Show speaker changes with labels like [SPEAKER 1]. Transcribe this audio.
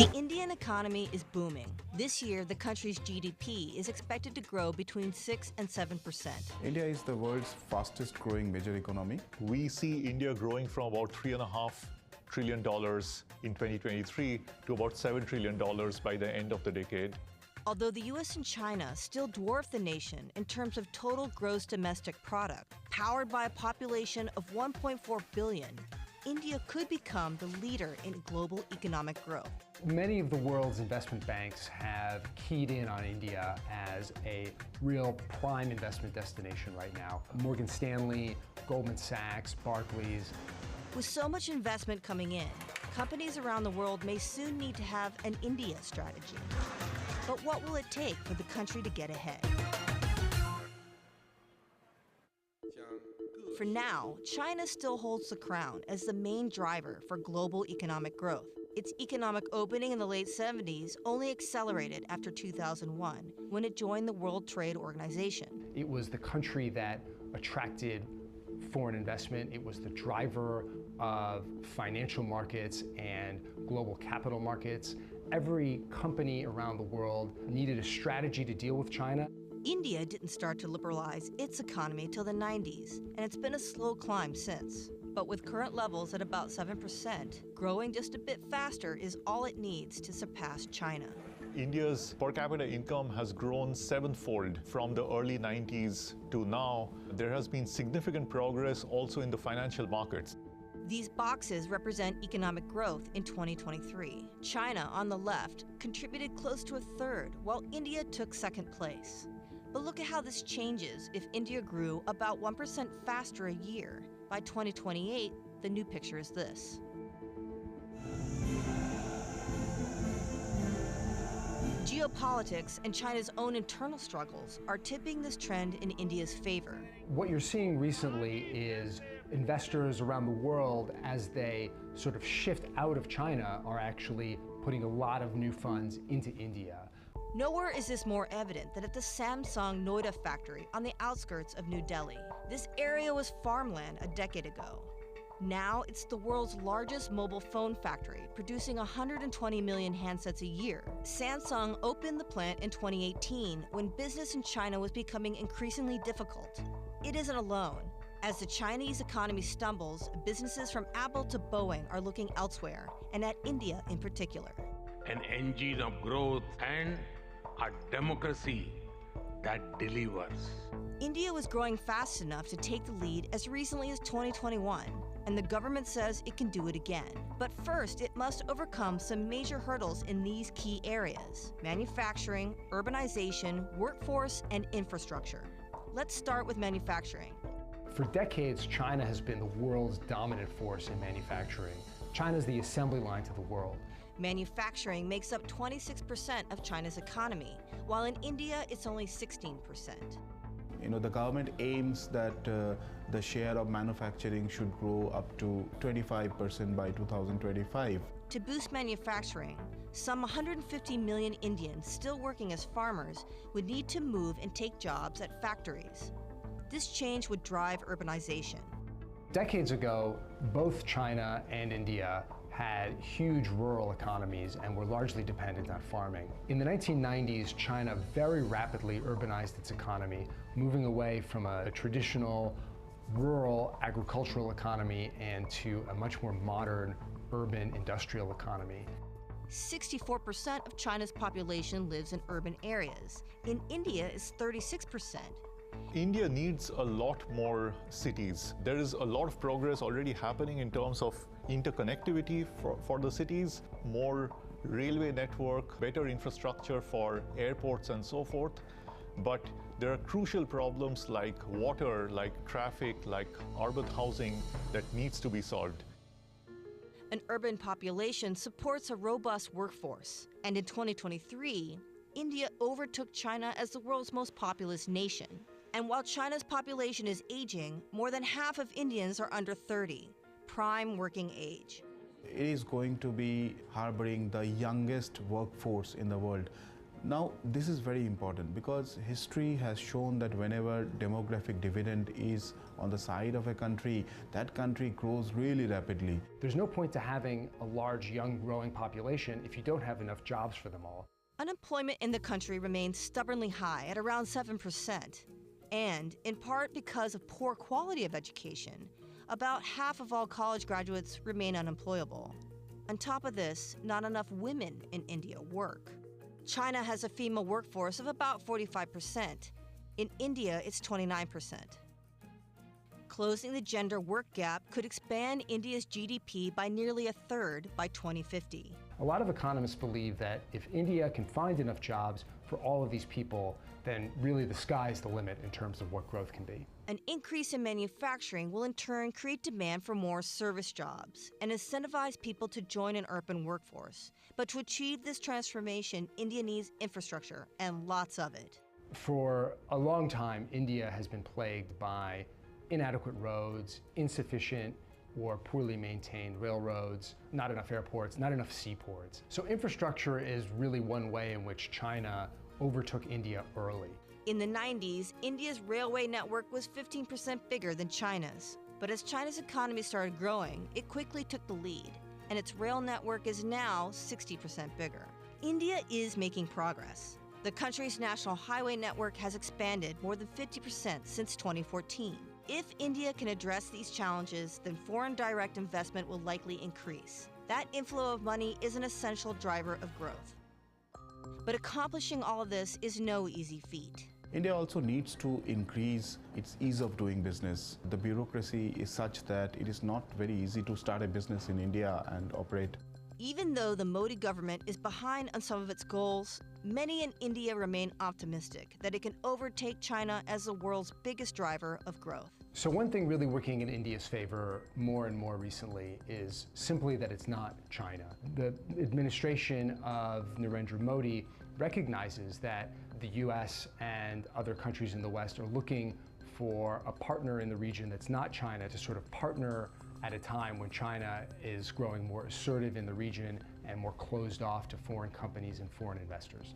[SPEAKER 1] The Indian economy is booming. This year, the country's GDP is expected to grow between 6 and 7%.
[SPEAKER 2] India is the world's fastest growing major economy.
[SPEAKER 3] We see India growing from about $3.5 trillion in 2023 to about $7 trillion by the end of the decade.
[SPEAKER 1] Although the US and China still dwarf the nation in terms of total gross domestic product, powered by a population of 1.4 billion, India could become the leader in global economic growth.
[SPEAKER 4] Many of the world's investment banks have keyed in on India as a real prime investment destination right now. Morgan Stanley, Goldman Sachs, Barclays.
[SPEAKER 1] With so much investment coming in, companies around the world may soon need to have an India strategy. But what will it take for the country to get ahead? For now, China still holds the crown as the main driver for global economic growth. Its economic opening in the late 70s only accelerated after 2001, when it joined the World Trade Organization.
[SPEAKER 4] It was the country that attracted foreign investment. It was the driver of financial markets and global capital markets. Every company around the world needed a strategy to deal with China.
[SPEAKER 1] India didn't start to liberalize its economy till the 90s, and it's been a slow climb since. But with current levels at about 7%, growing just a bit faster is all it needs to surpass China.
[SPEAKER 3] India's per capita income has grown sevenfold from the early 90s to now. There has been significant progress also in the financial markets.
[SPEAKER 1] These boxes represent economic growth in 2023. China, on the left, contributed close to a third, while India took second place. But look at how this changes if India grew about 1% faster a year. By 2028, the new picture is this. Geopolitics and China's own internal struggles are tipping this trend in India's favor.
[SPEAKER 4] What you're seeing recently is investors around the world, as they sort of shift out of China, are actually putting a lot of new funds into India.
[SPEAKER 1] Nowhere is this more evident than at the Samsung Noida factory on the outskirts of New Delhi. This area was farmland a decade ago. Now it's the world's largest mobile phone factory, producing 120 million handsets a year. Samsung opened the plant in 2018 when business in China was becoming increasingly difficult. It isn't alone. As the Chinese economy stumbles, businesses from Apple to Boeing are looking elsewhere, and at India in particular.
[SPEAKER 5] An engine of growth and a democracy that delivers.
[SPEAKER 1] India was growing fast enough to take the lead as recently as 2021, and the government says it can do it again. But first, it must overcome some major hurdles in these key areas: manufacturing, urbanization, workforce, and infrastructure. Let's start with manufacturing.
[SPEAKER 4] For decades, China has been the world's dominant force in manufacturing. China's the assembly line to the world.
[SPEAKER 1] Manufacturing makes up 26% of China's economy, while in India it's only 16%.
[SPEAKER 2] The government aims that the share of manufacturing should grow up to 25% by 2025.
[SPEAKER 1] To boost manufacturing, some 150 million Indians still working as farmers would need to move and take jobs at factories. This change would drive urbanization.
[SPEAKER 4] Decades ago, both China and India had huge rural economies and were largely dependent on farming. In the 1990s, China very rapidly urbanized its economy, moving away from a traditional rural agricultural economy and to a much more modern urban industrial economy.
[SPEAKER 1] 64% of China's population lives in urban areas. In India, it's 36%.
[SPEAKER 3] India needs a lot more cities. There is a lot of progress already happening in terms of interconnectivity for the cities, more railway network, better infrastructure for airports and so forth. But there are crucial problems like water, like traffic, like urban housing that needs to be solved.
[SPEAKER 1] An urban population supports a robust workforce. And in 2023, India overtook China as the world's most populous nation. And while China's population is aging, more than half of Indians are under 30, prime working age.
[SPEAKER 2] It is going to be harboring the youngest workforce in the world. Now, this is very important because history has shown that whenever demographic dividend is on the side of a country, that country grows really rapidly.
[SPEAKER 4] There's no point to having a large, young, growing population if you don't have enough jobs for them all.
[SPEAKER 1] Unemployment in the country remains stubbornly high at around 7%. And in part because of poor quality of education, about half of all college graduates remain unemployable. On top of this, not enough women in India work. China has a female workforce of about 45%. In India, it's 29%. Closing the gender work gap could expand India's GDP by nearly a third by 2050.
[SPEAKER 4] A lot of economists believe that if India can find enough jobs for all of these people, then really the sky's the limit in terms of what growth can be.
[SPEAKER 1] An increase in manufacturing will in turn create demand for more service jobs and incentivize people to join an urban workforce. But to achieve this transformation, India needs infrastructure, and lots of it.
[SPEAKER 4] For a long time, India has been plagued by inadequate roads, insufficient or poorly maintained railroads, not enough airports, not enough seaports. So infrastructure is really one way in which China overtook India early.
[SPEAKER 1] In the 90s, India's railway network was 15% bigger than China's. But as China's economy started growing, it quickly took the lead, and its rail network is now 60% bigger. India is making progress. The country's national highway network has expanded more than 50% since 2014. If India can address these challenges, then foreign direct investment will likely increase. That inflow of money is an essential driver of growth. But accomplishing all of this is no easy feat.
[SPEAKER 2] India also needs to increase its ease of doing business. The bureaucracy is such that it is not very easy to start a business in India and operate.
[SPEAKER 1] Even though the Modi government is behind on some of its goals, many in India remain optimistic that it can overtake China as the world's biggest driver of growth.
[SPEAKER 4] So one thing really working in India's favor more and more recently is simply that it's not China. The administration of Narendra Modi recognizes that the US and other countries in the West are looking for a partner in the region that's not China to sort of partner at a time when China is growing more assertive in the region and more closed off to foreign companies and foreign investors.